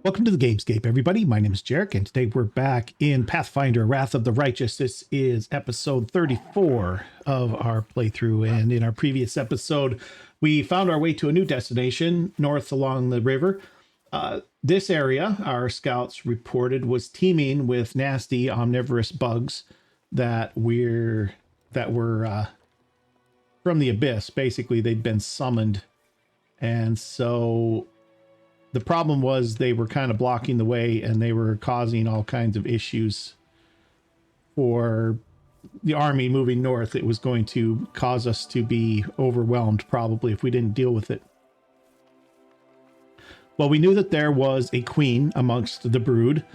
Welcome to the Gamescape, everybody. My name is Jarek, and today we're back in Pathfinder, Wrath of the Righteous. This is episode 34 of our playthrough, and in our previous episode, we found our way to a new destination north along the river. This area, our scouts reported, was teeming with nasty omnivorous bugs that were from the abyss. Basically, they'd been summoned, and so the problem was they were kind of blocking the way and they were causing all kinds of issues for the army moving north. It was going to cause us to be overwhelmed probably if we didn't deal with it. Well, we knew that there was a queen amongst the brood.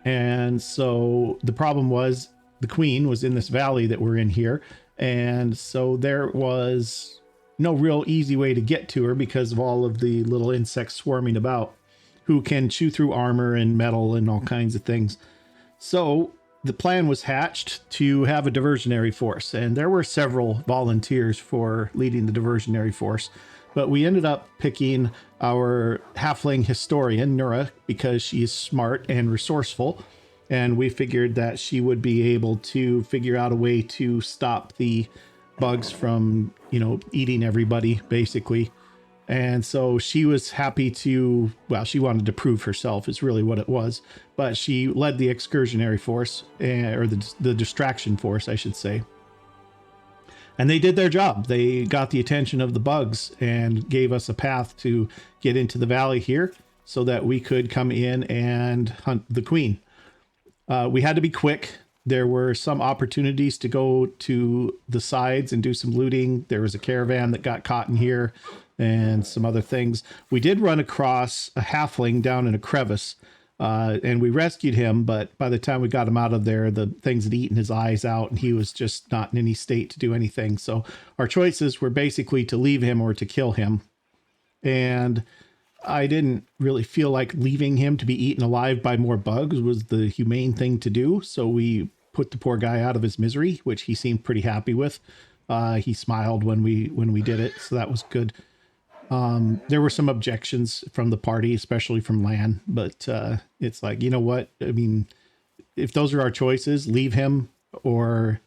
And so the problem was the queen was in this valley that we're in here. And so there was no real easy way to get to her because of all of the little insects swarming about who can chew through armor and metal and all kinds of things. So the plan was hatched to have a diversionary force, and there were several volunteers for leading the diversionary force, but we ended up picking our halfling historian, Nura, because she is smart and resourceful, and we figured that she would be able to figure out a way to stop the bugs from, eating everybody, basically. And so she was happy to, she wanted to prove herself is really what it was. But she led the excursionary force, or the distraction force, I should say. And they did their job. They got the attention of the bugs and gave us a path to get into the valley here so that we could come in and hunt the queen. We had to be quick. There were some opportunities to go to the sides and do some looting. There was a caravan that got caught in here and some other things. We did run across a halfling down in a crevice, and we rescued him. But by the time we got him out of there, the things had eaten his eyes out and he was just not in any state to do anything. So our choices were basically to leave him or to kill him. And I didn't really feel like leaving him to be eaten alive by more bugs was the humane thing to do. So we put the poor guy out of his misery, which he seemed pretty happy with. He smiled when we did it, so that was good. There were some objections from the party, especially from Lan, but it's like, you know what? I mean, if those are our choices, leave him or,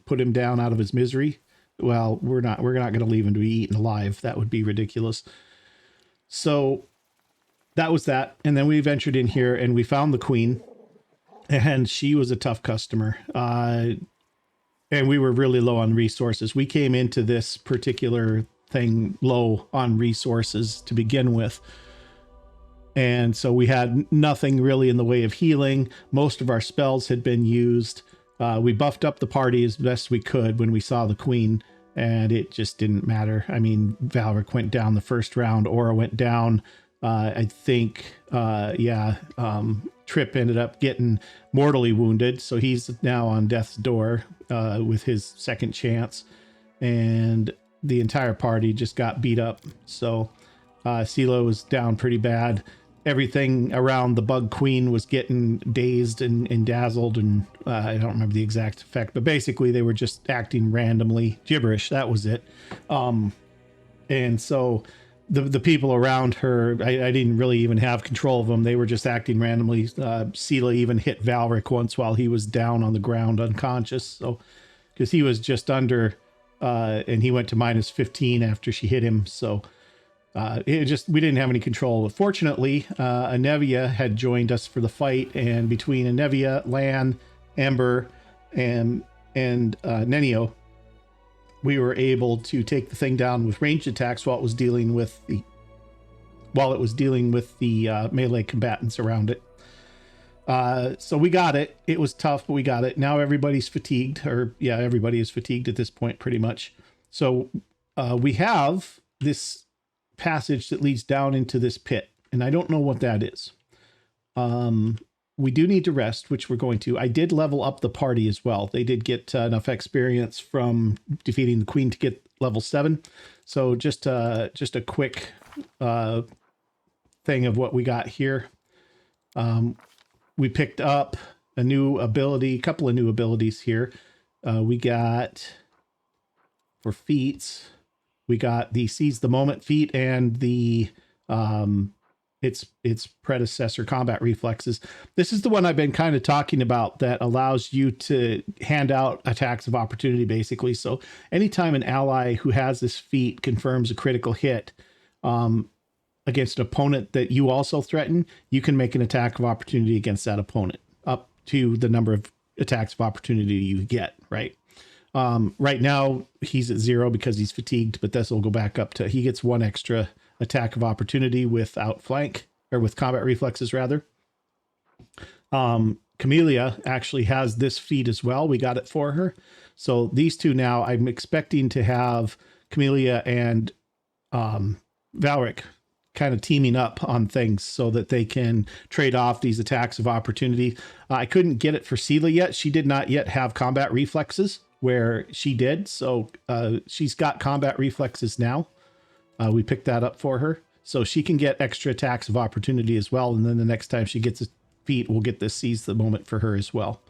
put him down out of his misery. Well, we're not going to leave him to be eaten alive. That would be ridiculous. So that was that. And then we ventured in here and we found the queen, and she was a tough customer. And we were really low on resources. We came into this particular thing low on resources to begin with. And so we had nothing really in the way of healing. Most of our spells had been used. We buffed up the party as best we could when we saw the queen, and it just didn't matter. I mean, Valric went down the first round. Aura went down. I think, Trip ended up getting mortally wounded. So he's now on death's door with his second chance. And the entire party just got beat up. So CeeLo was down pretty bad. Everything around the bug queen was getting dazed and dazzled, and I don't remember the exact effect, but basically they were just acting randomly. Gibberish, that was it. And so the people around her, I didn't really even have control of them. They were just acting randomly. Sela even hit Valric once while he was down on the ground unconscious. So, because he was just under, and he went to minus 15 after she hit him. So we didn't have any control. Fortunately, Anevia had joined us for the fight, and between Anevia, Lan, Amber, and Nenio, we were able to take the thing down with ranged attacks while it was dealing with the melee combatants around it. So we got it. It was tough, but we got it. Now everybody's fatigued, everybody is fatigued at this point pretty much. So we have this passage that leads down into this pit, and I don't know what that is. We do need to rest, which we're going to. I did level up the party as well. They did get enough experience from defeating the queen to get level 7. So just a quick thing of what we got here. We picked up a couple of new abilities here. We got, for feats, we got the Seize the Moment feat and the its predecessor combat reflexes. This is the one I've been kind of talking about that allows you to hand out attacks of opportunity, basically. So anytime an ally who has this feat confirms a critical hit against an opponent that you also threaten, you can make an attack of opportunity against that opponent up to the number of attacks of opportunity you get, right? Right now he's at 0 because he's fatigued, but this will go back up to, he gets 1 extra attack of opportunity with outflank, or with combat reflexes rather. Camellia actually has this feat as well. We got it for her. So these two now, I'm expecting to have Camellia and Valric kind of teaming up on things so that they can trade off these attacks of opportunity. I couldn't get it for Seela yet. She did not yet have combat reflexes where she did. So she's got combat reflexes now. We picked that up for her. So she can get extra attacks of opportunity as well. And then the next time she gets a feat, we'll get this seize the moment for her as well.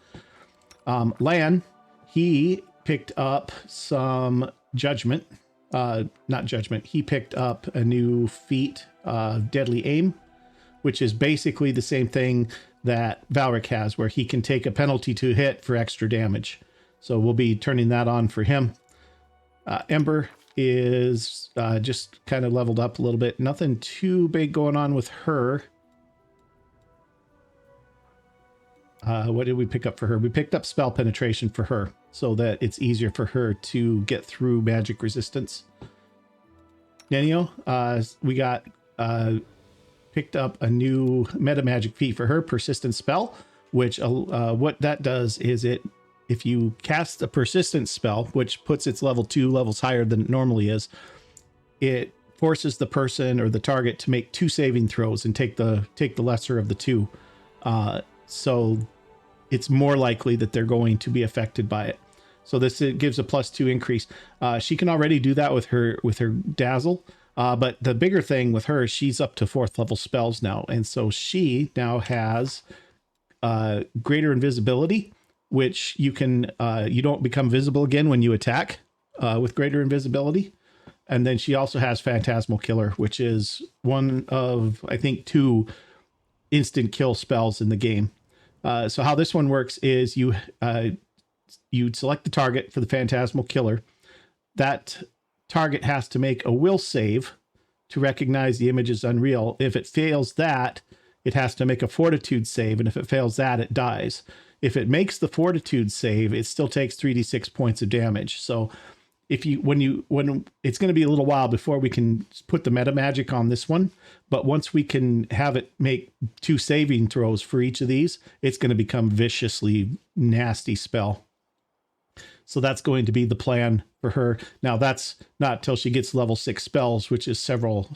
Lan, he picked up some judgment. Not judgment. He picked up a new feat, deadly aim, which is basically the same thing that Valric has, where he can take a penalty to hit for extra damage. So we'll be turning that on for him. Ember is just kind of leveled up a little bit. Nothing too big going on with her. What did we pick up for her? We picked up spell penetration for her so that it's easier for her to get through magic resistance. Nenio, we got picked up a new meta magic feat for her, persistent spell, which what that does is if you cast a persistent spell, which puts its level 2 levels higher than it normally is, it forces the person or the target to make 2 saving throws and take the lesser of the 2. So it's more likely that they're going to be affected by it. So it gives a +2 increase. She can already do that with her dazzle. But the bigger thing with her, she's up to 4th level spells now. And so she now has greater invisibility, which you can, you don't become visible again when you attack with greater invisibility. And then she also has Phantasmal Killer, which is one of, I think, 2 instant kill spells in the game. So how this one works is you select the target for the Phantasmal Killer. That target has to make a will save to recognize the image is unreal. If it fails that, it has to make a fortitude save. And if it fails that, it dies. If it makes the fortitude save, it still takes 3d6 points of damage. So when it's going to be a little while before we can put the meta magic on this one, but once we can have it make 2 saving throws for each of these, it's going to become viciously nasty spell. So that's going to be the plan for her. Now that's not till she gets level 6 spells, which is several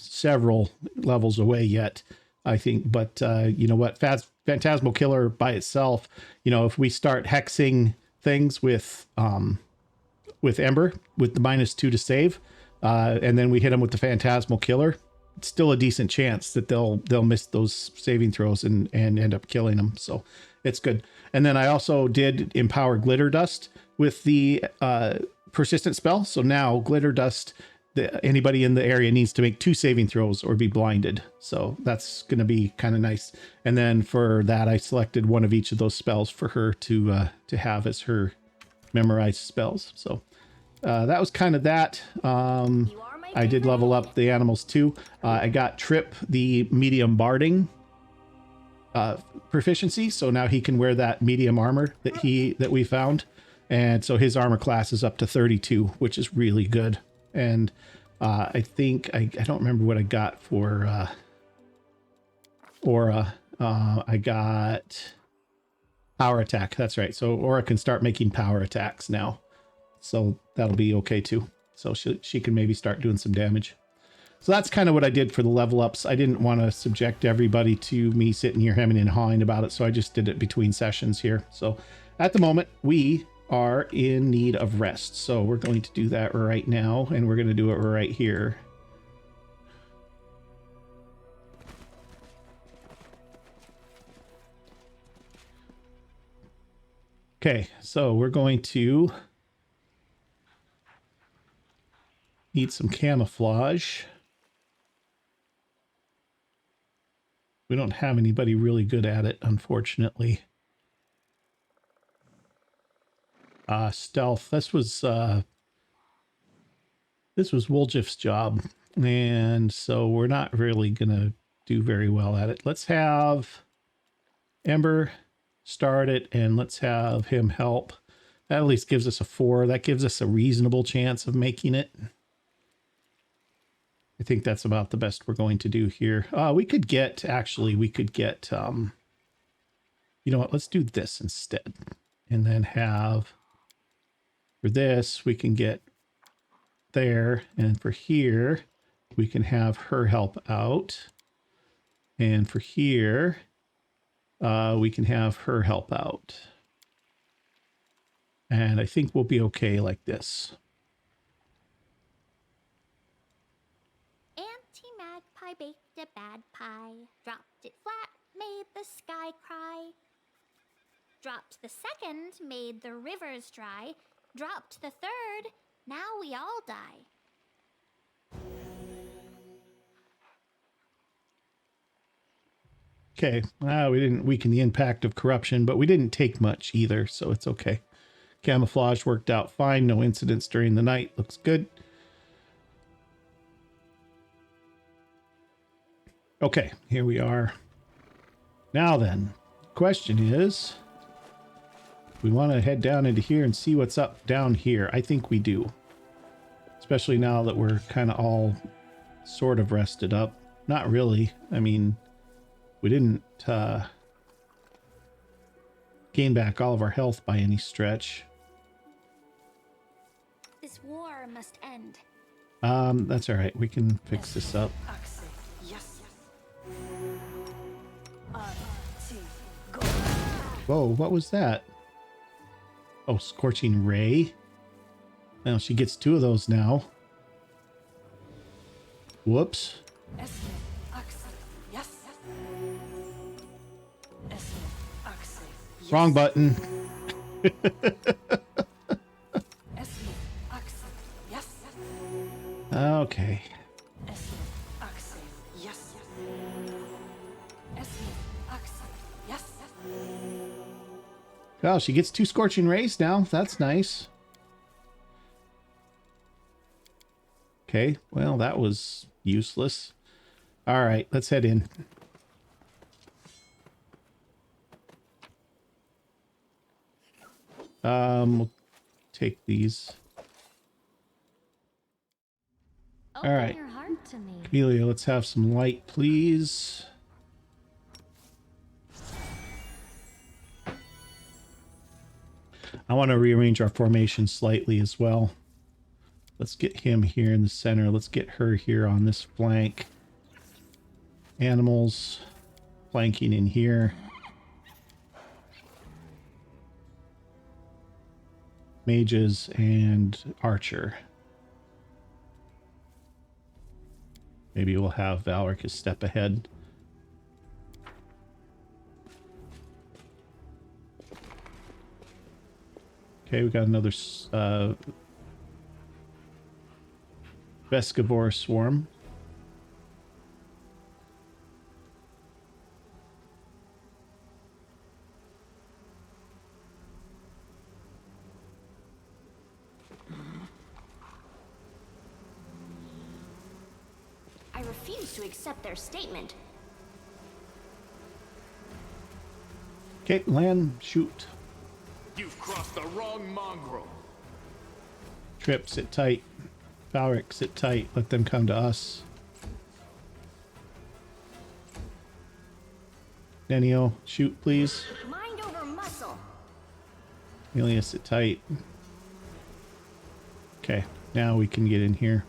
levels away yet, I think. But you know what, Phantasmal Killer by itself, you know, if we start hexing things with Ember with the -2 to save, and then we hit them with the Phantasmal Killer, it's still a decent chance that they'll miss those saving throws and end up killing them. So it's good. And then I also did empower Glitter Dust with the persistent spell. So now Glitter Dust, anybody in the area needs to make 2 saving throws or be blinded. So that's going to be kind of nice. And then for that, I selected one of each of those spells for her to have as her memorized spells. So that was kind of that. I did level up the animals too. I got Trip the medium barding proficiency, so now he can wear that medium armor that we found, and so his armor class is up to 32, which is really good. And I think I don't remember what I got for Aura. I got power attack. That's right. So Aura can start making power attacks now. So that'll be okay too. So she can maybe start doing some damage. So that's kind of what I did for the level ups. I didn't want to subject everybody to me sitting here hemming and hawing about it. So I just did it between sessions here. So at the moment we are in need of rest. So we're going to do that right now. And we're going to do it right here. Okay, so we're going to need some camouflage. We don't have anybody really good at it, unfortunately. Stealth. This was Woljif's job, and so we're not really gonna do very well at it. Let's have Ember start it, and let's have him help. That at least gives us a 4. That gives us a reasonable chance of making it. I think that's about the best we're going to do here. We could get, actually, we could get, you know what, let's do this instead. And then have, for this, we can get there. And for here, we can have her help out. And for here, we can have her help out. And I think we'll be okay like this. Auntie Magpie baked a bad pie, dropped it flat, made the sky cry. Dropped the second, made the rivers dry. Dropped the third, now we all die. Okay, we didn't weaken the impact of corruption, but we didn't take much either, so it's okay. Camouflage worked out fine. No incidents during the night. Looks good. Okay, here we are. Now then, question is, we want to head down into here and see what's up down here. I think we do. Especially now that we're kind of all sort of rested up. Not really. I mean, we didn't gain back all of our health by any stretch. This war must end. That's all right. We can fix this up. Whoa, what was that? Oh, Scorching Ray. Now she gets 2 of those now. Whoops. Wrong button. Okay. Oh, she gets 2 Scorching Rays now. That's nice. Okay, well, that was useless. All right, let's head in. We'll take these. Open all right, your heart to me. Camellia, let's have some light, please. I want to rearrange our formation slightly as well. Let's get him here in the center. Let's get her here on this flank. Animals flanking in here. Mages and archer. Maybe we'll have Valric a step ahead. Okay, we got another Vescivore swarm. I refuse to accept their statement. Okay, land, shoot. You've crossed the wrong mongrel. Trip, sit tight. Valric, sit tight. Let them come to us. Nenio, shoot, please. Mind over muscle. Amelia, sit tight. Okay, now we can get in here.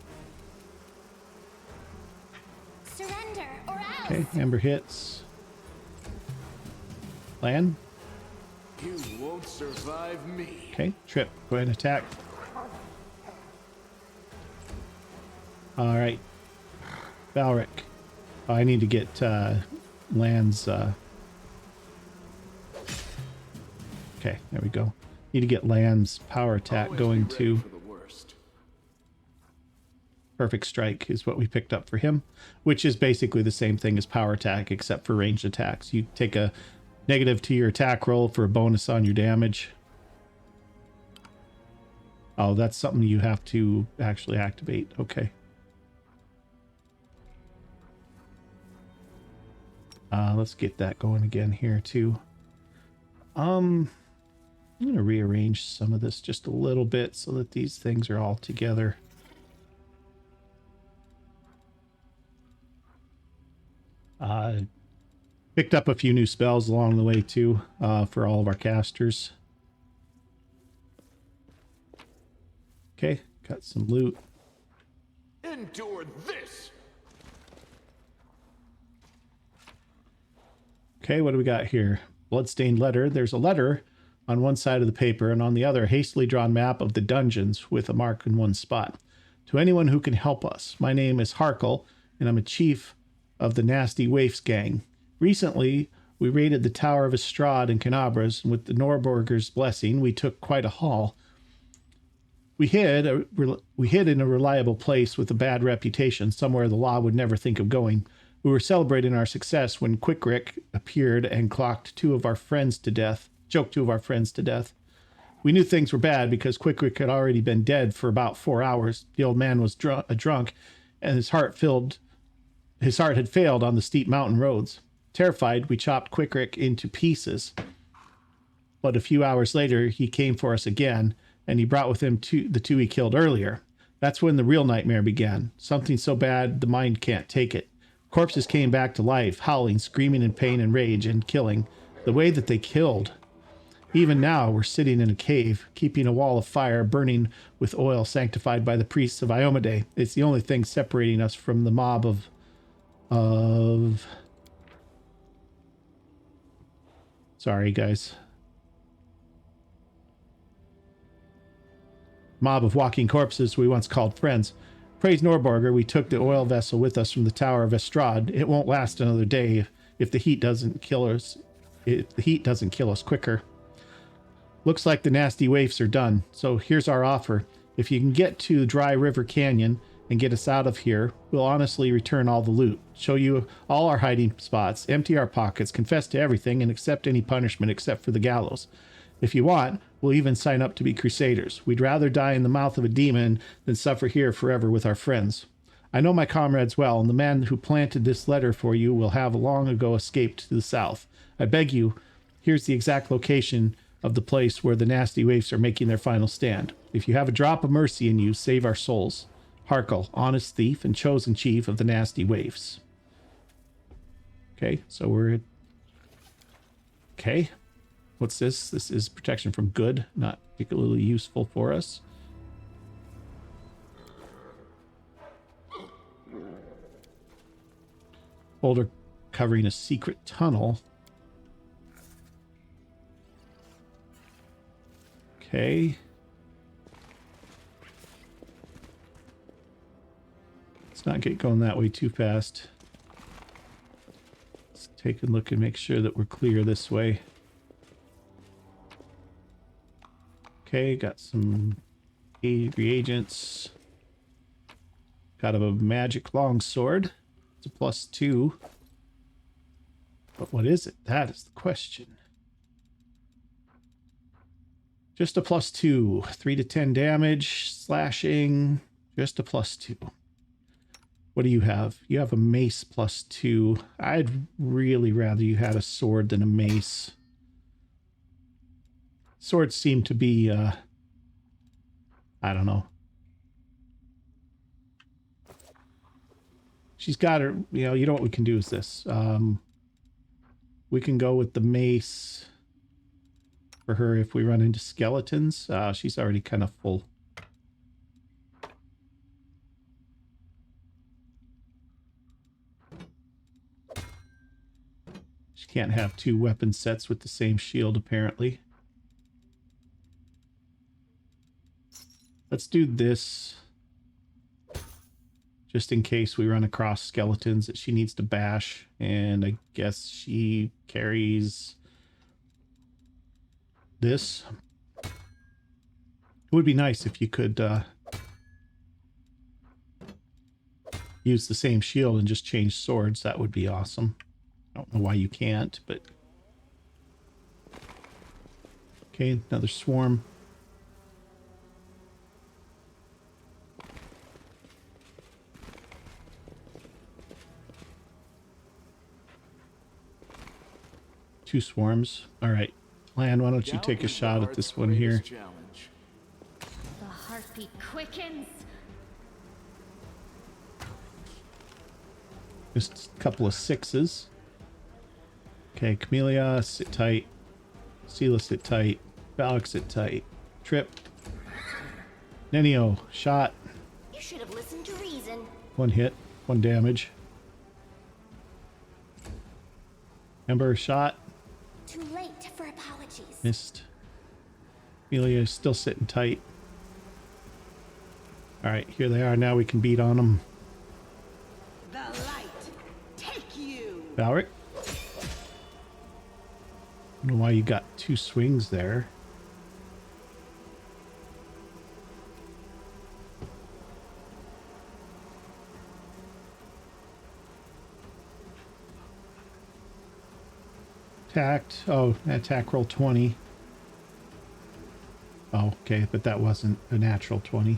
Surrender or else. Okay, Amber hits. Land. You won't survive me. Okay, Trip, go ahead and attack. All right. Valric. Oh, I need to get Land's... Okay, there we go. Need to get Land's power attack Always going be ready too. for the worst. Perfect strike is what we picked up for him, which is basically the same thing as power attack, except for ranged attacks. You take a negative to your attack roll for a bonus on your damage. Oh, that's something you have to actually activate. Okay. Let's get that going again here too. I'm going to rearrange some of this just a little bit so that these things are all together. Picked up a few new spells along the way too, for all of our casters. Okay, got some loot. Endure this! Okay, what do we got here? Bloodstained letter. There's a letter on one side of the paper, and on the other, a hastily drawn map of the dungeons with a mark in one spot. To anyone who can help us, my name is Harkle, and I'm a chief of the Nasty Waifs gang. Recently, we raided the Tower of Estrad in Canabras, and with the Norborger's blessing, we took quite a haul. We hid in a reliable place with a bad reputation, somewhere the law would never think of going. We were celebrating our success when Quickrick appeared and choked two of our friends to death. We knew things were bad because Quickrick had already been dead for about 4 hours. The old man was drunk, and his heart had failed on the steep mountain roads. Terrified, we chopped Quickrick into pieces. But a few hours later, he came for us again, and he brought with him the two he killed earlier. That's when the real nightmare began. Something so bad the mind can't take it. Corpses came back to life, howling, screaming in pain and rage, and killing. The way that they killed. Even now, we're sitting in a cave, keeping a wall of fire burning with oil sanctified by the priests of Iomade. It's the only thing separating us from the mob of... Sorry, guys. Mob of walking corpses we once called friends. Praise Norborger, we took the oil vessel with us from the Tower of Estrad. It won't last another day if the heat doesn't kill us. Quicker. Looks like the Nasty Waifs are done. So here's our offer. If you can get to Dry River Canyon and get us out of here, we'll honestly return all the loot, show you all our hiding spots, empty our pockets, confess to everything, and accept any punishment except for the gallows. If you want, we'll even sign up to be crusaders. We'd rather die in the mouth of a demon than suffer here forever with our friends. I know my comrades well, and the man who planted this letter for you will have long ago escaped to the south. I beg you, here's the exact location of the place where the Nasty Waifs are making their final stand. If you have a drop of mercy in you, save our souls. Harkle, honest thief and chosen chief of the Nasty Waifs. Okay, so we're... Okay. What's this? This is protection from good, not particularly useful for us. Folder covering a secret tunnel. Okay. Let's not get going that way too fast. Let's take a look and make sure that we're clear this way. Okay, got some reagents. Got a magic longsword. It's a +2. But what is it? That is the question. Just a +2. 3 to 10 damage, slashing. Just a +2. What do you have? You have a mace +2. I'd really rather you had a sword than a mace. Swords seem to be, I don't know. She's got her, you know what we can do is this. We can go with the mace for her if we run into skeletons. She's already kind of full. She can't have 2 weapon sets with the same shield, apparently. Let's do this. Just in case we run across skeletons that she needs to bash. And I guess she carries this. It would be nice if you could use the same shield and just change swords, that would be awesome. I don't know why you can't, but... Okay, another swarm. Two swarms. All right. Lan, why don't you take a shot at this one here? Challenge. The heartbeat quickens. Just a couple of sixes. Okay, Camellia, sit tight. Sela, sit tight. Valric, sit tight. Trip. Nenio, shot. You should have listened to reason. One hit, one damage. Ember, shot. Too late for apologies. Missed. Camellia is still sitting tight. All right, here they are. Now we can beat on them. The light, take you. Valric. I don't know why you got two swings there. Attacked. Oh, attack roll 20. Oh, okay, but that wasn't a natural 20.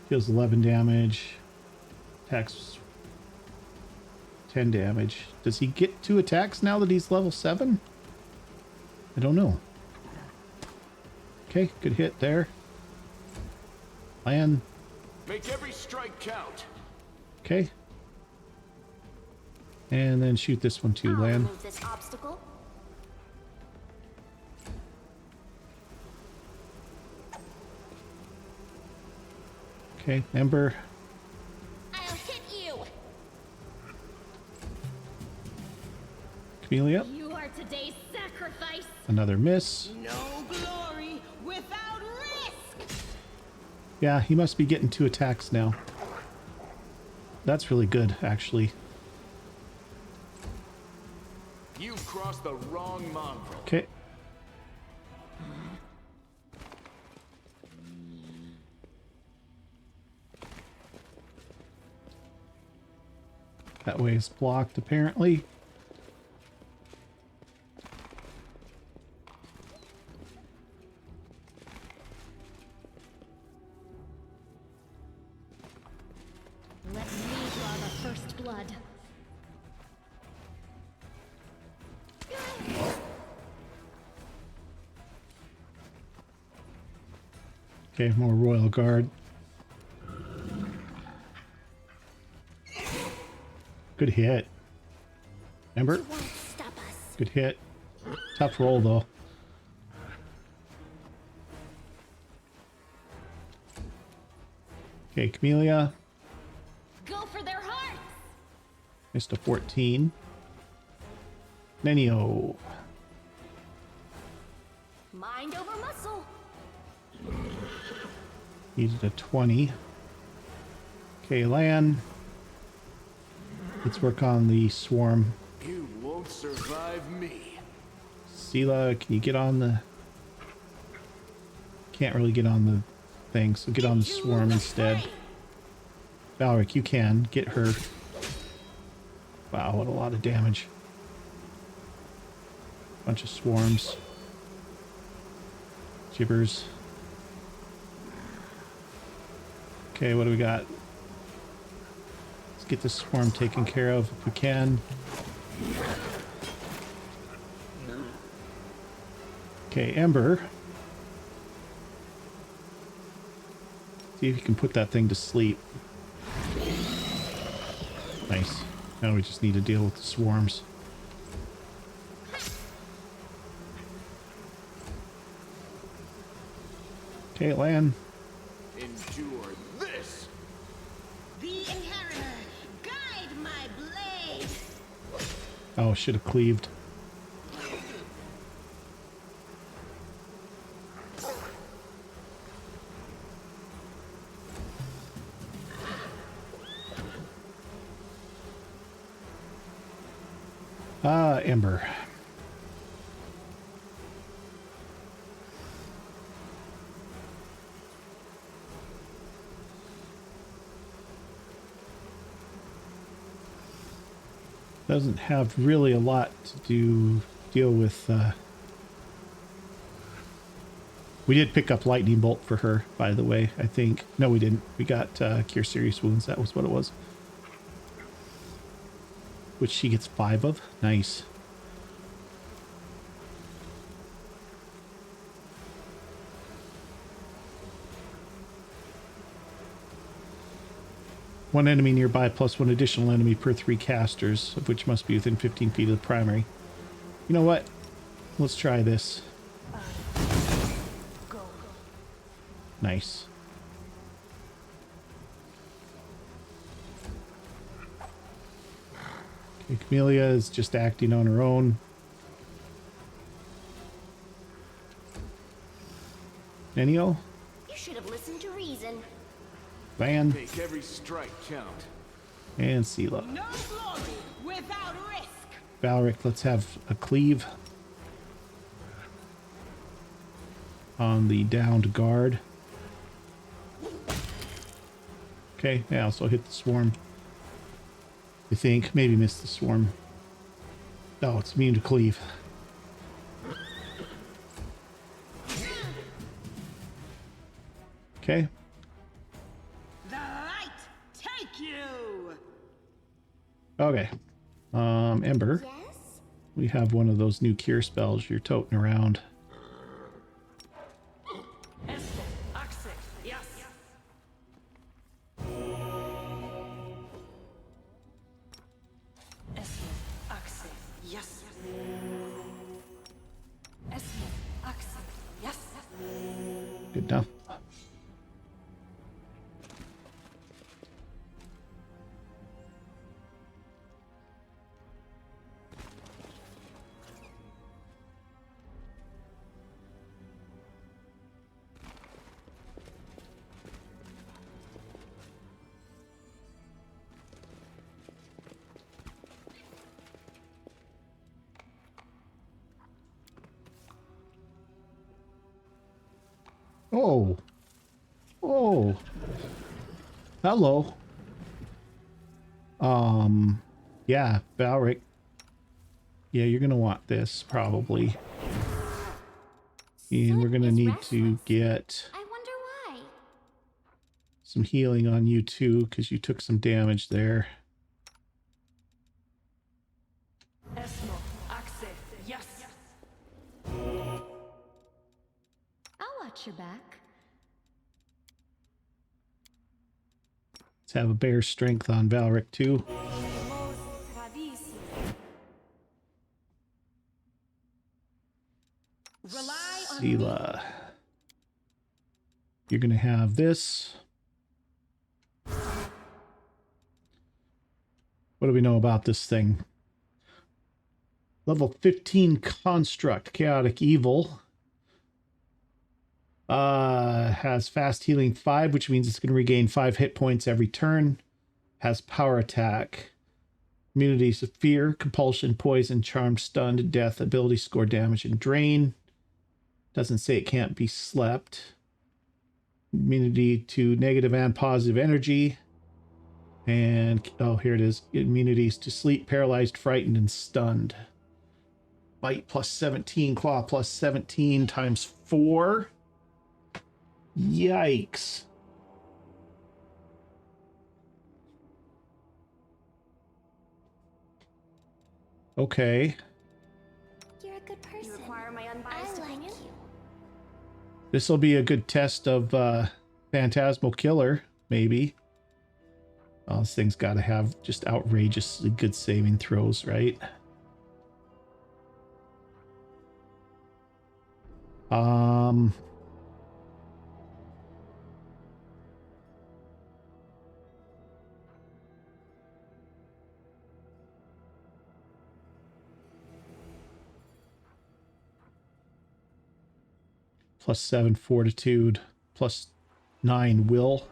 Deals 11 damage. Attacks 10 damage. Does he get 2 attacks now that he's level 7? I don't know. Okay, good hit there. Land. Make every strike count. Okay. And then shoot this one too, I'll Land. remove this obstacle. Okay, Ember. I'll hit you. Camellia. You are today's sacrifice. Another miss. No glory without risk. Yeah, he must be getting 2 attacks now. That's really good, actually. You've crossed the wrong mongrel. Okay. That way is blocked, apparently. Let me draw the first blood. Okay, more Royal Guard. Good hit. Ember? Won't stop us. Good hit. Tough roll, though. Okay, Camellia. Go for their hearts. Missed a 14. Nenio. Mind over muscle. Needed a 20. Okay, Lan. Let's work on the swarm. You won't survive me. Sela, can you get on the... Can't really get on the thing, so get on the swarm instead. Valric, you can. Get her. Wow, what a lot of damage. Bunch of swarms. Gibbers. Okay, what do we got? Let's get this swarm taken care of if we can. Okay, Ember. See if you can put that thing to sleep. Nice. Now we just need to deal with the swarms. Okay, Lan. Endure this. The inheritor, guide my blade. Oh, should have cleaved. Ember. Doesn't have really a lot to deal with. We did pick up lightning bolt for her, by the way. I think no, we didn't. We got cure serious wounds. That was what it was. Which she gets 5 of. Nice. One enemy nearby plus 1 additional enemy per 3 casters, of which must be within 15 feet of the primary. You know what? Let's try this. Nice. Okay, Camellia is just acting on her own. Nenio? You should have listened to reason. Van. Make every strike count. And Sela. No glory without risk. Valric, let's have a cleave on the downed guard. Okay, yeah, also hit the swarm. I think. Maybe missed the swarm. Oh, it's immune to cleave. Okay. The light take you. Okay. Ember. Yes? We have one of those new cure spells you're toting around. Good enough. Oh. Oh. Hello. Yeah, Valric. Yeah, you're gonna want this probably. And we're gonna Soot is need to restless. get I wonder why. some healing on you too, because you took some damage there. I'll watch your back. Let's have a bear strength on Valric too. Rely on me. Sela. You're gonna have this. What do we know about this thing? Level 15 construct, chaotic evil. Has fast healing 5, which means it's going to regain 5 hit points every turn. Has power attack. Immunities to fear, compulsion, poison, charm, stunned, death, ability score, damage, and drain. Doesn't say it can't be slept. Immunity to negative and positive energy. And, oh, here it is. Immunities to sleep, paralyzed, frightened, and stunned. Bite plus 17, claw plus 17 times 4. Yikes. Okay. You're a good You person. require my I unbiased like opinion? you. This will be a good test of Phantasmal Killer, maybe. Oh, this thing's got to have just outrageously good saving throws, right? Plus 7 fortitude, plus 9 will.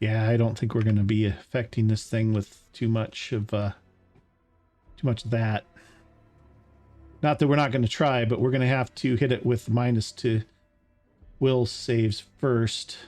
Yeah, I don't think we're going to be affecting this thing with too much of that. Not that we're not going to try, but we're going to have to hit it with -2 will saves first.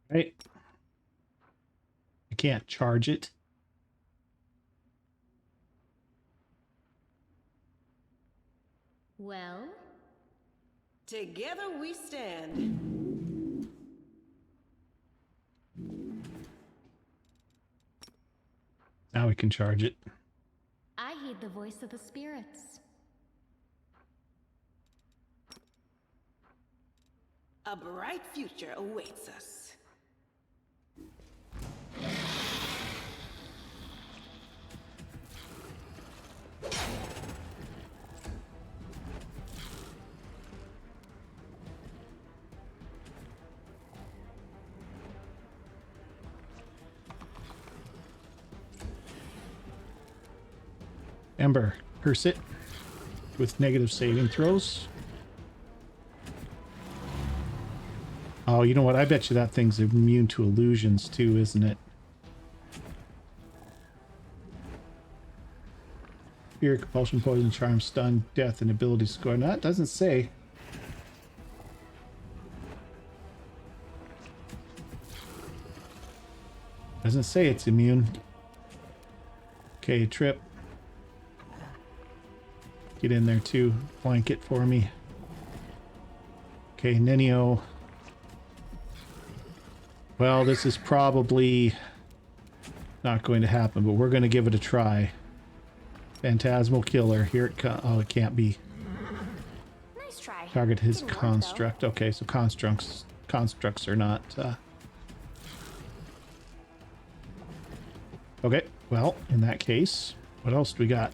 Right? I can't charge it. Well, Together we stand. Now we can charge it. I heed the voice of the spirits. A bright future awaits us. Ember, curse it with negative saving throws. Oh, you know what? I bet you that thing's immune to illusions too, isn't it? Fear, compulsion, poison, charm, stun, death, and ability score. No, it doesn't say. Doesn't say it's immune. Okay, Trip. Get in there too. Flank it for me. Okay, Nenio. Well, this is probably not going to happen, but we're going to give it a try. Phantasmal Killer. Here it comes. Oh, it can't be. Nice try. Target his Didn't work, construct. Okay, so constructs are not... Okay, well, in that case, what else do we got?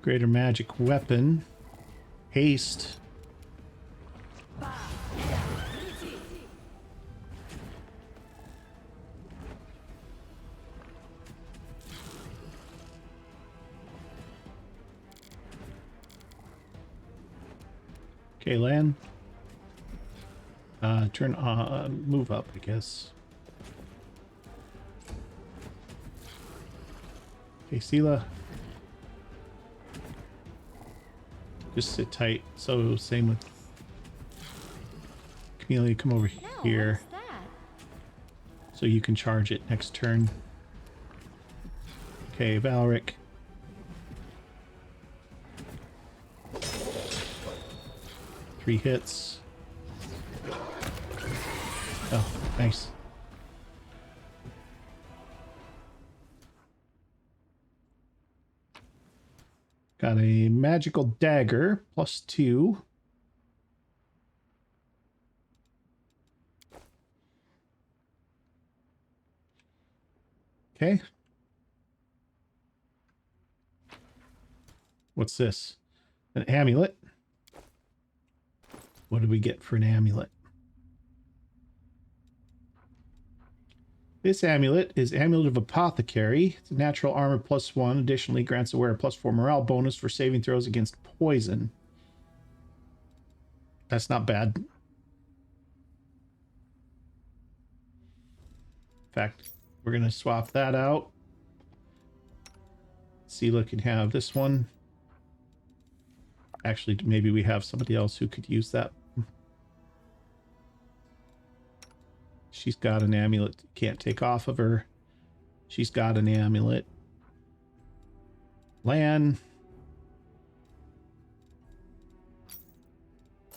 Greater magic weapon. Haste. Okay, Lan. Turn on, move up, I guess. Okay, Sela. Just sit tight. So same with Camellia, come over No, here. what's that? So you can charge it next turn. Okay, Valric. Three hits. Oh, nice. Got a magical dagger, +2. Okay. What's this? An amulet. What did we get for an amulet? This amulet is Amulet of Apothecary. It's a natural armor +1. Additionally, grants a wearer +4 morale bonus for saving throws against poison. That's not bad. In fact, we're going to swap that out. Sela can have this one. Actually, maybe we have somebody else who could use that. She's got an amulet. Can't take off of her. She's got an amulet. Lan.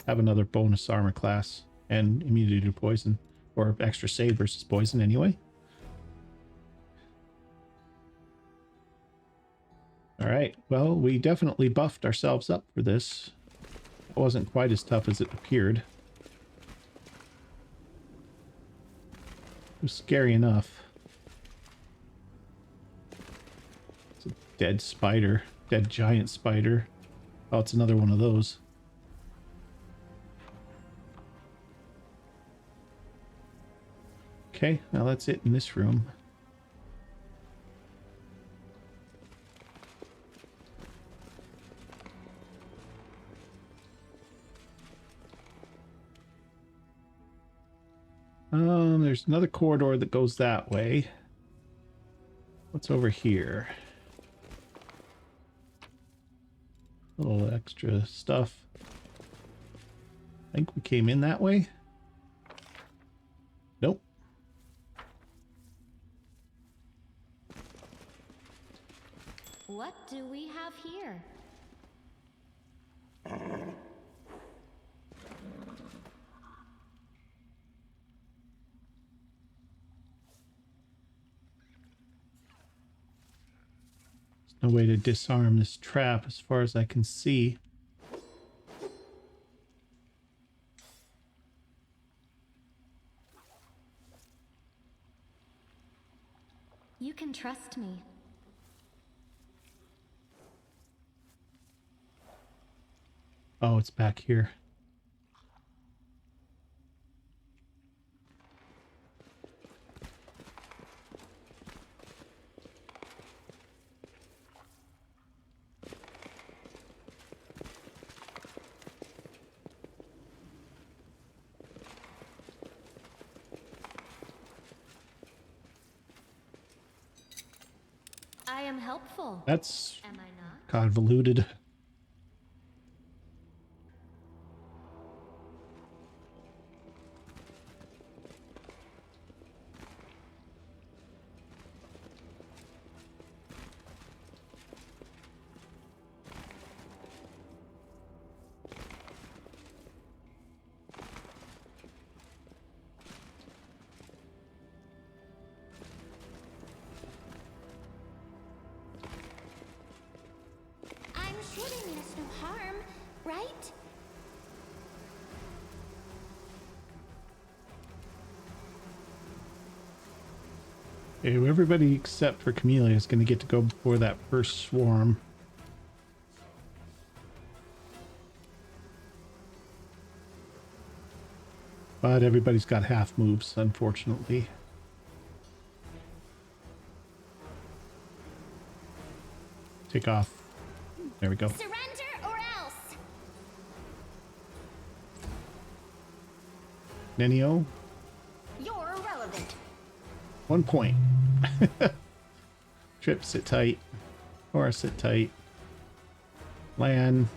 Have another bonus armor class and immunity to poison. Or extra save versus poison anyway. Alright, well, we definitely buffed ourselves up for this. It wasn't quite as tough as it appeared. It was scary enough. It's a dead spider. Dead giant spider. Oh, it's another one of those. Okay, now that's it in this room. There's another corridor that goes that way. What's over here? A little extra stuff. I think we came in that way. Nope. What do we have here? No way to disarm this trap as far as I can see. You can trust me. Oh, it's back here. I am helpful. That's Am I not? convoluted. I'm sure they mean us no harm, right? Okay, everybody except for Camellia is going to get to go before that first swarm. But everybody's got half moves, unfortunately. Take off. There we go. Surrender or else. Nenio, You're irrelevant. 1 point. Trip, sit tight. Aura, sit tight. Land.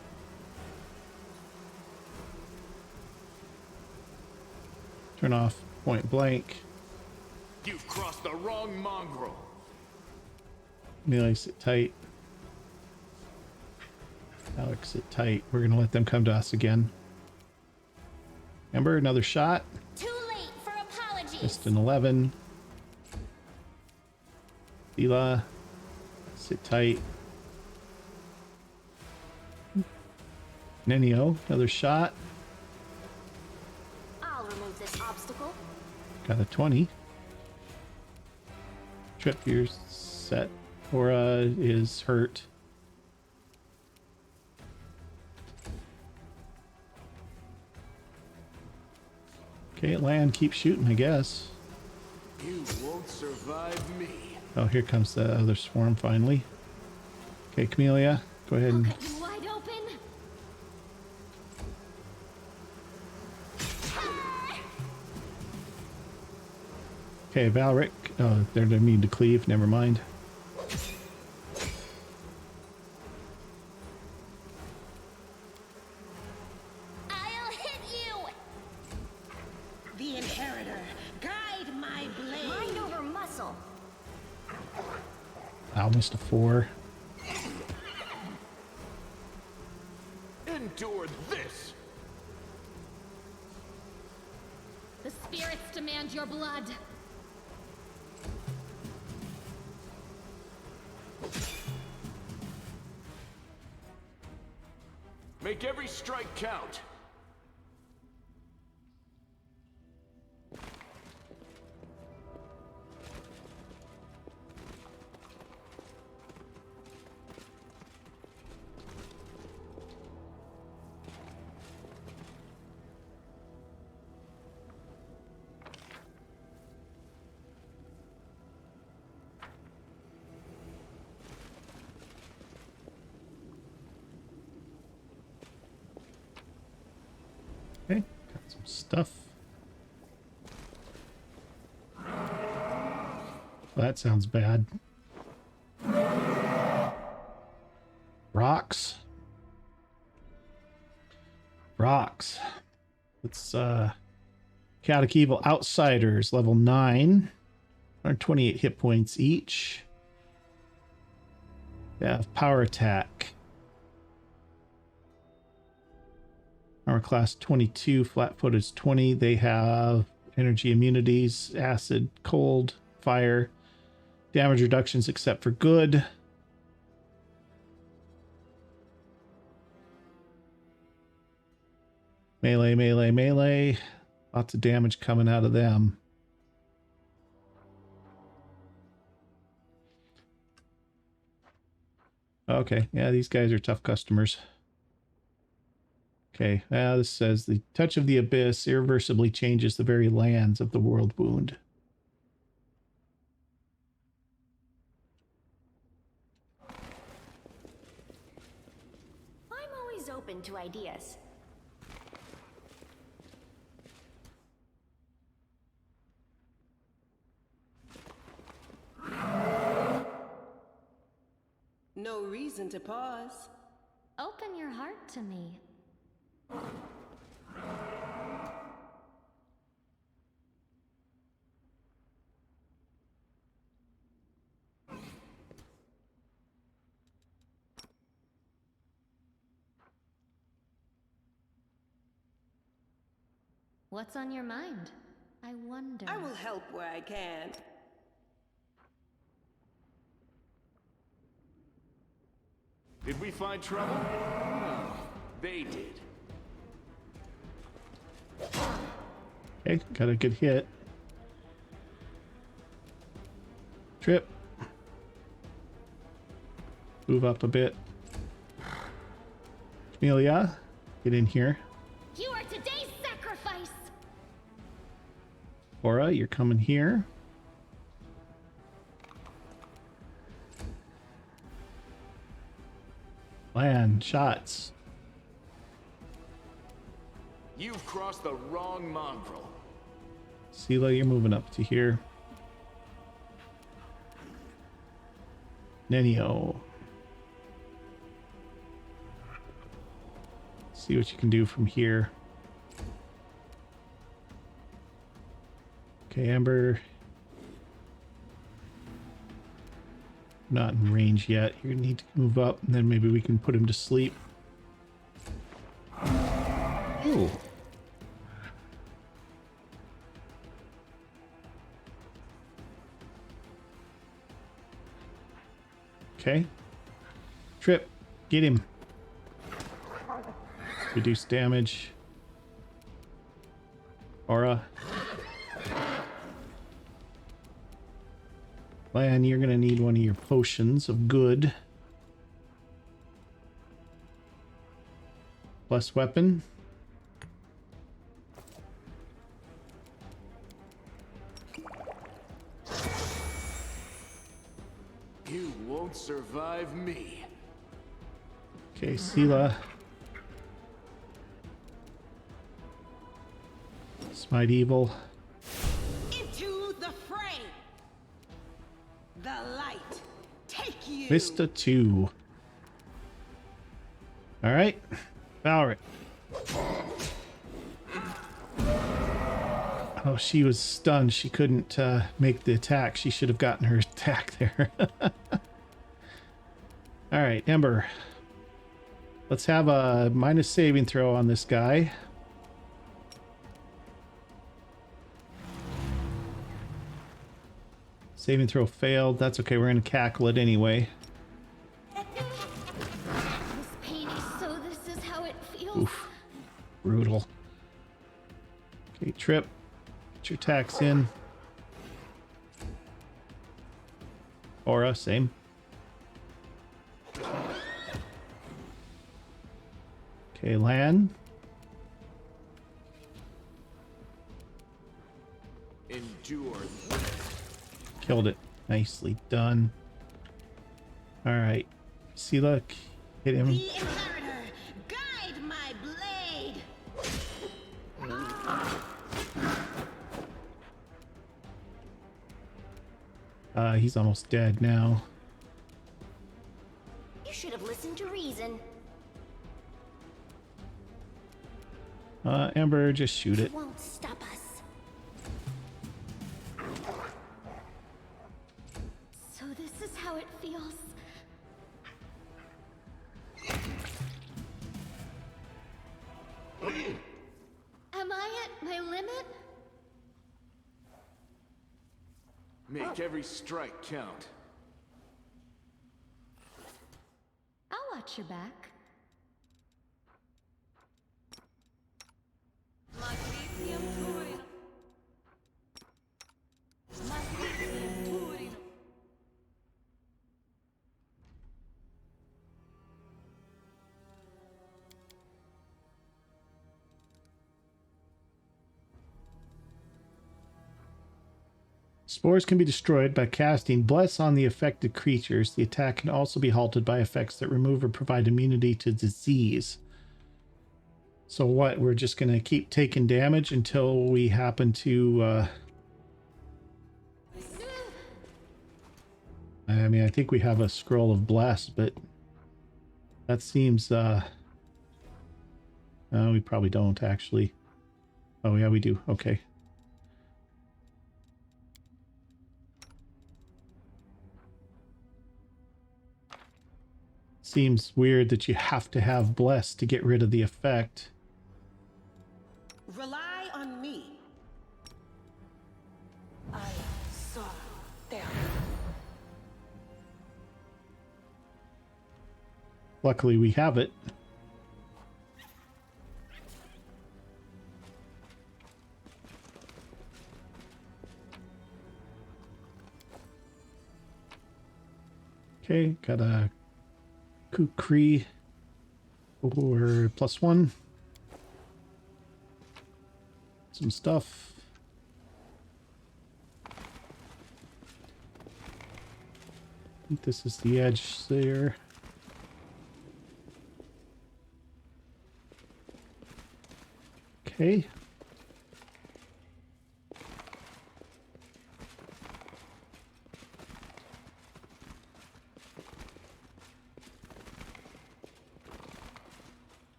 Turn off point blank. You've crossed the wrong mongrel. Melee, sit tight. Alex, sit tight. We're going to let them come to us again. Ember, another shot. Too late for apologies. Just an 11. Sela, sit tight. Nenio, another shot. I'll remove this obstacle. Got a 20. Trip, you're set. Aura is hurt. Okay, land, keep shooting, I guess. You won't survive me. Oh, here comes the other swarm finally. Okay, Camellia, go ahead and... Cut you wide open. Okay, Valric. Oh, they're gonna need to cleave. Never mind. I'll hit you. The Inheritor, guide my blade. Mind over muscle. Almost a 4. Endure this. The spirits demand your blood. Make every strike count. Okay, got some stuff. Well, that sounds bad. Rocks. Rocks. Let's Chaotic Evil Outsiders, level 9. 128 hit points each. They have power attack. Armor class 22, flat foot is 20. They have energy immunities, acid, cold, fire, damage reductions except for good. Melee, melee, melee. Lots of damage coming out of them. Okay, yeah, these guys are tough customers. Okay, this says the touch of the abyss irreversibly changes the very lands of the world wound. I'm always open to ideas. No reason to pause. Open your heart to me. What's on your mind? I wonder. I will help where I can. Did we find trouble? No, they did. Okay, got a good hit. Trip. Move up a bit. Amelia, get in here. You are today's sacrifice! Aura, you're coming here. Land shots. You've crossed the wrong mongrel. Sela, you're moving up to here. Nenio. See what you can do from here. Okay, Amber. Not in range yet. You're gonna need to move up, and then maybe we can put him to sleep. Ooh. Okay. Trip, get him. Reduce damage. Aura. Lan, you're going to need one of your potions of good. Plus weapon. You won't survive me. Okay, Sela. Smite Evil. Into the fray. The light. Take you. Vista 2. Alright. Valric. Oh, she was stunned. She couldn't make the attack. She should have gotten her attack there. Alright, Ember. Let's have a minus saving throw on this guy. Saving throw failed. That's okay. We're going to cackle it anyway. This pain is so this is how it feels. Oof. Brutal. Okay, Trip. Get your attacks in. Aura, same. Okay, Lan. Endure. Killed it. Nicely done. Alright. See, look. Hit him. The inheritor. Guide my blade. He's almost dead now. You should have listened to reason. Amber, just shoot it. Won't stop us. So this is how it feels. Am I at my limit? Make every strike count. I'll watch your back. Spores can be destroyed by casting Bless on the affected creatures. The attack can also be halted by effects that remove or provide immunity to disease. So what? We're just going to keep taking damage until we happen to... I mean, I think we have a scroll of Bless, but that seems... we probably don't, actually. Oh, yeah, we do. Okay. Seems weird that you have to have Bless to get rid of the effect. Rely on me. I saw them. Luckily, we have it. Okay, got a Kukri or +1. Some stuff. I think this is the edge there. Okay.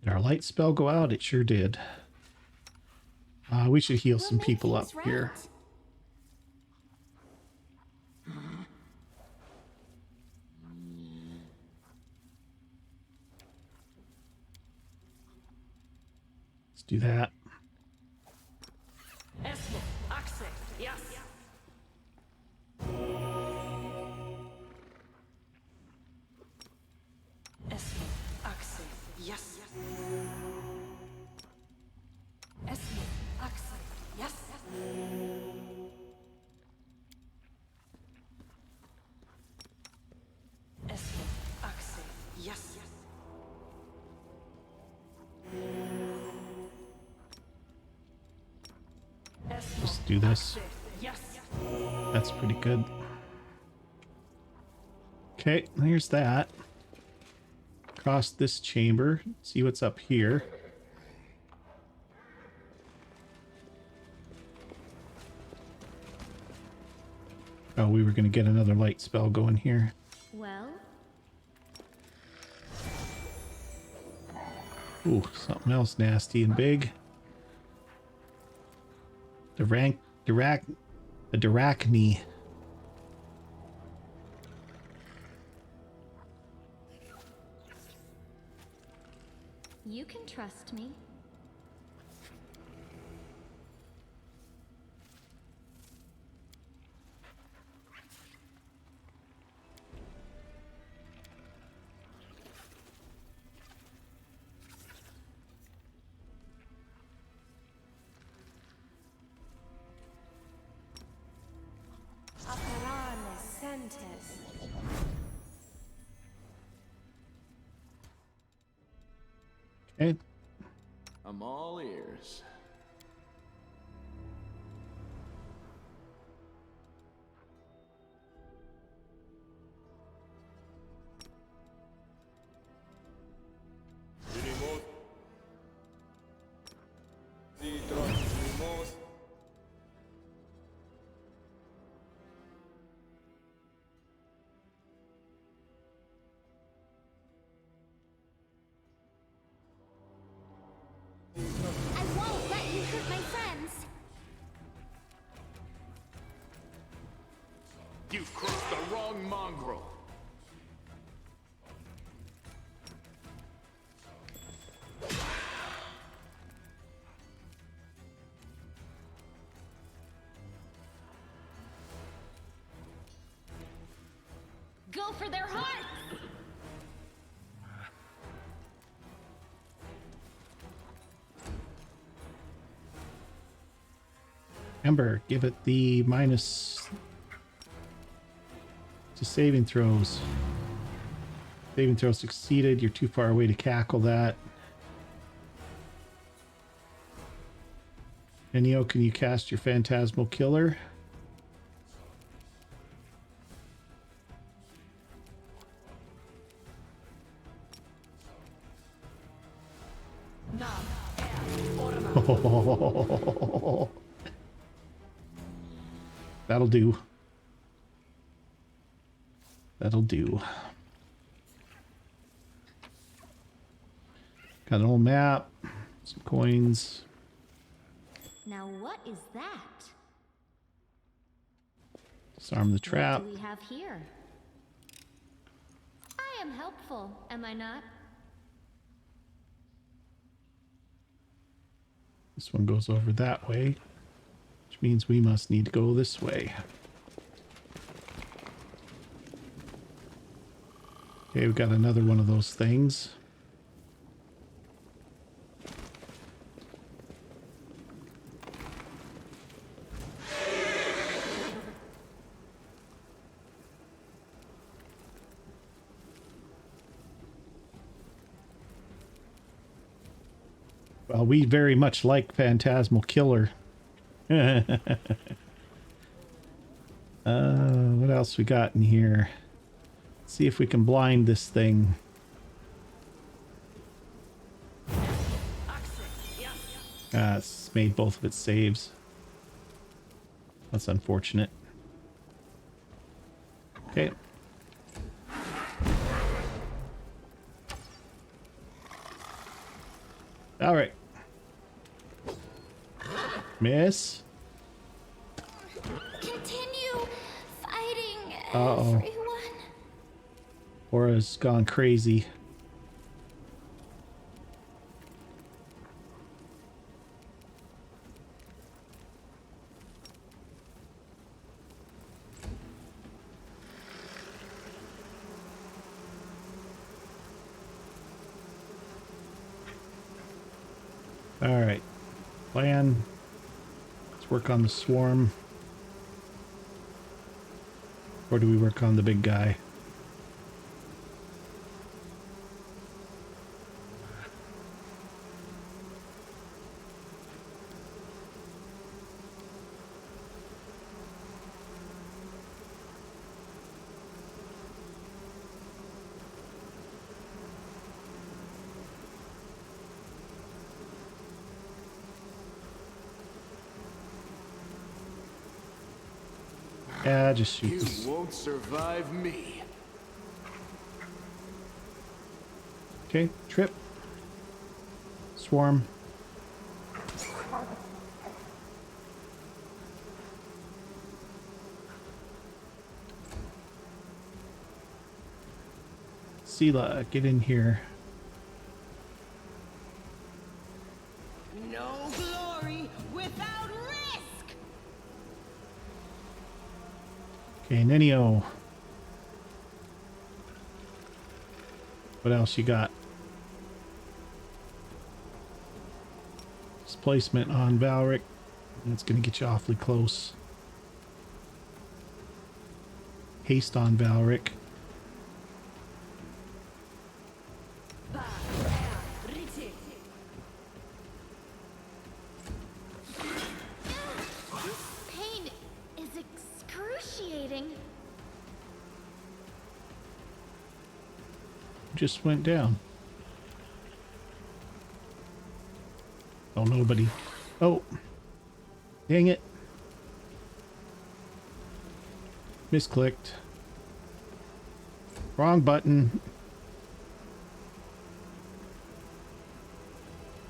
Did our light spell go out? It sure did. We should heal some people up here. Let's do that. Just do this. That's pretty good. Okay, here's that. Cross this chamber. See what's up here. Oh, we were going to get another light spell going here. Well, Ooh, something else nasty and big. The Dyrachne. you can trust me. Okay. I'm all ears. You've crossed the wrong mongrel. Go for their hearts! Ember, give it the minus to saving throws. Saving throw succeeded. You're too far away to cackle that. Enio, can you cast your Phantasmal Killer? That'll do. That'll do. Got an old map, some coins. Now what is that? Disarm the trap. What do we have here? I am helpful, am I not? This one goes over that way, which means we must need to go this way. Okay, we've got another one of those things. Well, we very much like Phantasmal Killer. What else we got in here? Let's see if we can blind this thing. It's made both of its saves. That's unfortunate. Okay. All right. Miss. Continue fighting, Uh-oh. everyone. Aura's gone crazy. All right. Plan. Let's work on the swarm. Or do we work on the big guy? Yeah, just shoot You this. won't survive me. Okay, trip. Swarm. Sela, get in here. No glory without risk. Okay, Nenio. What else you got? Displacement on Valric. That's going to get you awfully close. Haste on Valric. Pain is excruciating. Just went down. Oh, nobody. Oh. Dang it. Misclicked. Wrong button.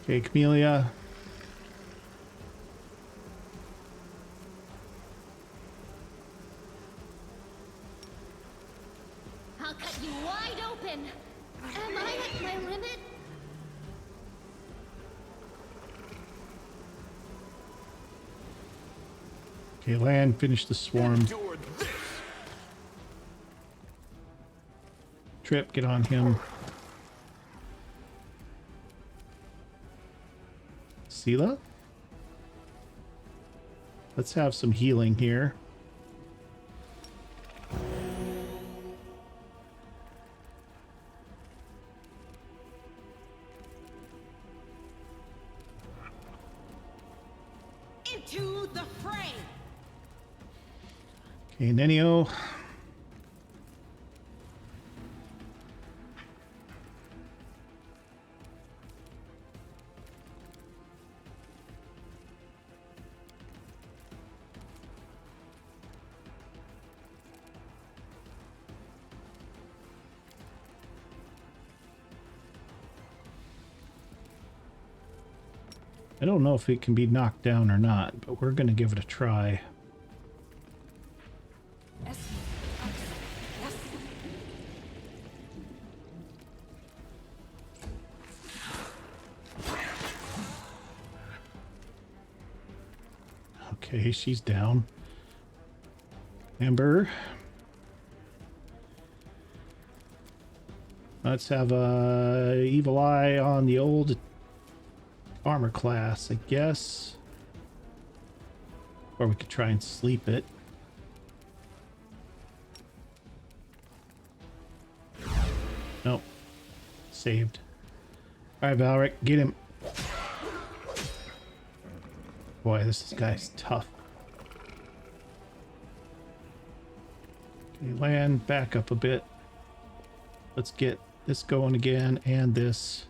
Okay, Camellia. I'll cut you wide open. Am I at my limit? Okay, land, finish the swarm. Endure this. Trip, get on him. Sela? Let's have some healing here. Into the fray. Okay, Nenio. I don't know if it can be knocked down or not, but we're going to give it a try. Okay, she's down. Amber. Let's have a evil eye on the old armor class, I guess. Or we could try and sleep it. Nope. Saved. Alright, Valric, get him. Boy, this guy's tough. Okay, land, back up a bit. Let's get this going again, and this.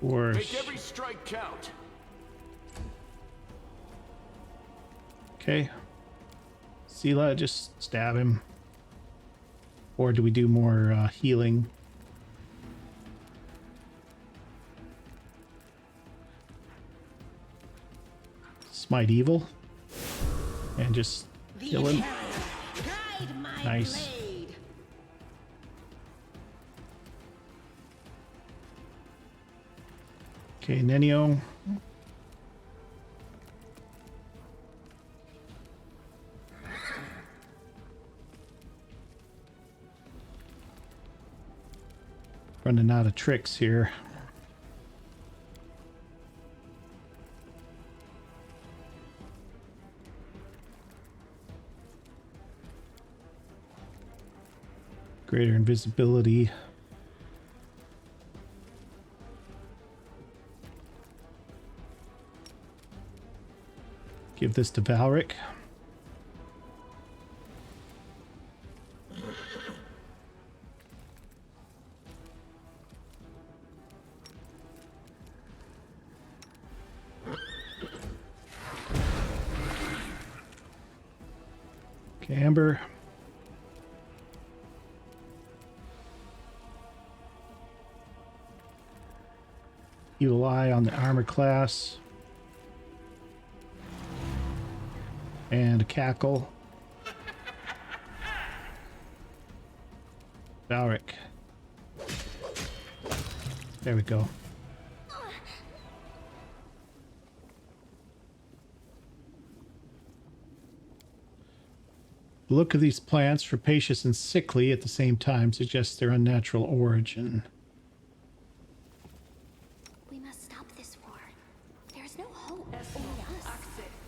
Or Make every strike count. okay. Sela, just stab him. Or do we do more healing? Smite evil. And just kill him. Guide my Nice. blade. Okay, Nenio. Running out of tricks here. Greater invisibility. Give this to Valric. Okay, Amber. Evil eye on the armor class. And a cackle. Valric. There we go. The look of these plants, rapacious and sickly at the same time, suggests their unnatural origin. We must stop this war. There is no hope. Only us.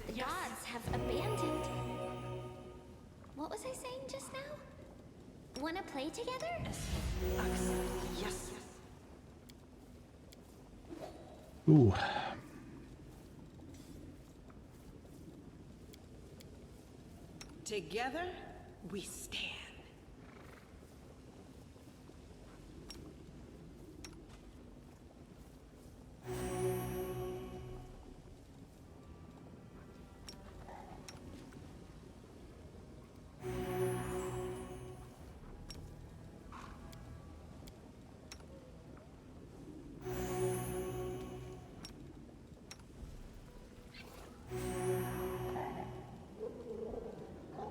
The gods have abandoned. What was I saying just now? Wanna play together? Yes. Ooh. Together, we stand.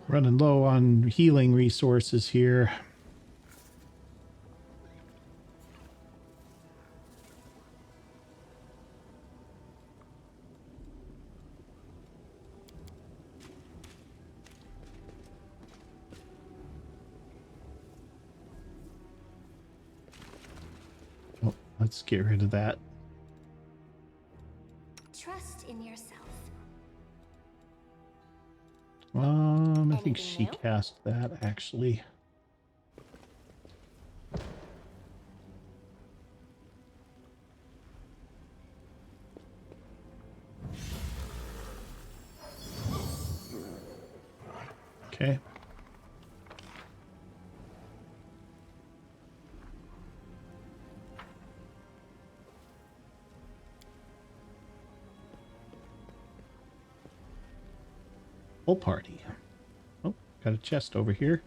Running low on healing resources here. Let's get rid of that. Trust in yourself. I think Anything she new? cast that actually. Okay. Full party. Oh, got a chest over here.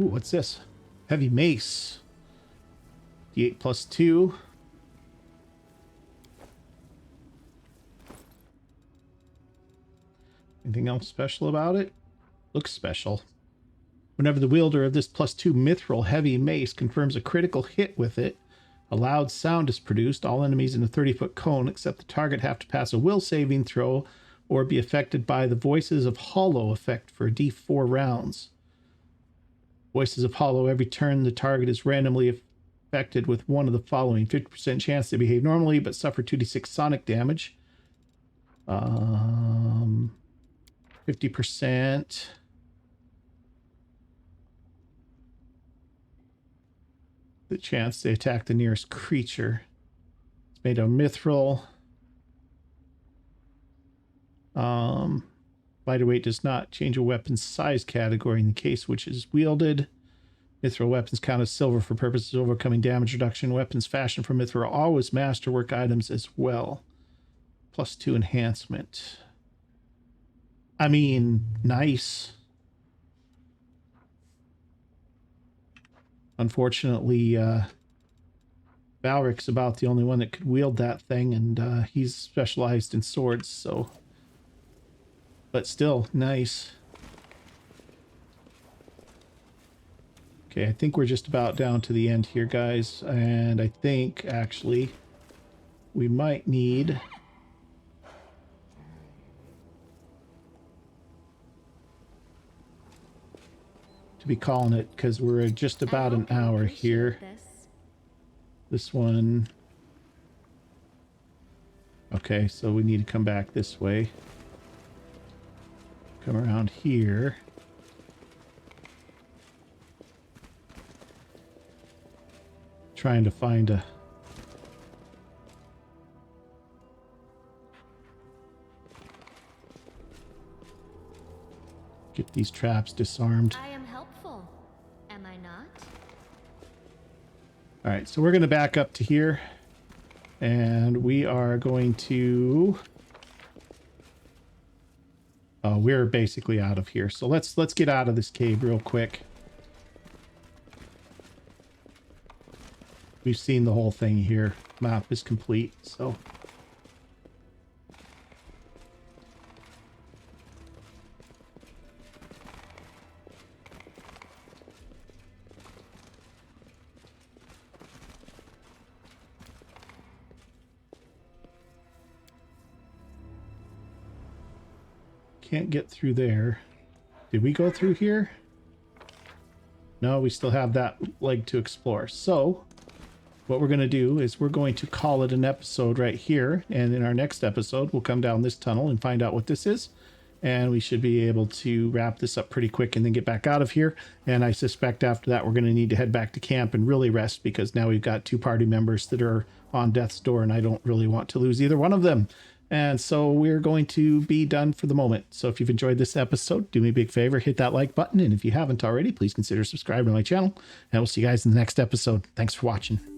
Ooh, what's this? Heavy mace. D8 plus 2. Anything else special about it? Looks special. Whenever the wielder of this plus 2 mithril heavy mace confirms a critical hit with it, a loud sound is produced. All enemies in a 30-foot cone except the target have to pass a will saving throw or be affected by the Voices of Hollow effect for D4 rounds. Voices of Hollow, every turn the target is randomly affected with one of the following: 50% chance to behave normally but suffer 2d6 sonic damage. 50% the chance they attack the nearest creature. It's made of mithril. Lighter weight does not change a weapon's size category in the case which is wielded. Mithril weapons count as silver for purposes of overcoming damage reduction. Weapons fashioned from mithril are always masterwork items as well. Plus 2 enhancement. I mean, nice. Unfortunately, Valric's about the only one that could wield that thing, and he's specialized in swords, so... But still, nice. Okay, I think we're just about down to the end here, guys. And I think, actually, we might need... to be calling it, because we're just about an hour here. This one... Okay, so we need to come back this way. Come around here. Trying to find a... Get these traps disarmed. I am helpful, am I not? Alright, so we're going to back up to here. And we are going to... we're basically out of here. So let's get out of this cave real quick. We've seen the whole thing here. Map is complete, so... Can't get through there. Did we go through here? No, we still have that leg to explore. So, what we're going to do is we're going to call it an episode right here. And in our next episode, we'll come down this tunnel and find out what this is. And we should be able to wrap this up pretty quick and then get back out of here. And I suspect after that, we're going to need to head back to camp and really rest, because now we've got 2 party members that are on death's door, and I don't really want to lose either one of them. And so we're going to be done for the moment. So if you've enjoyed this episode, do me a big favor, hit that like button. And if you haven't already, please consider subscribing to my channel. And we'll see you guys in the next episode. Thanks for watching.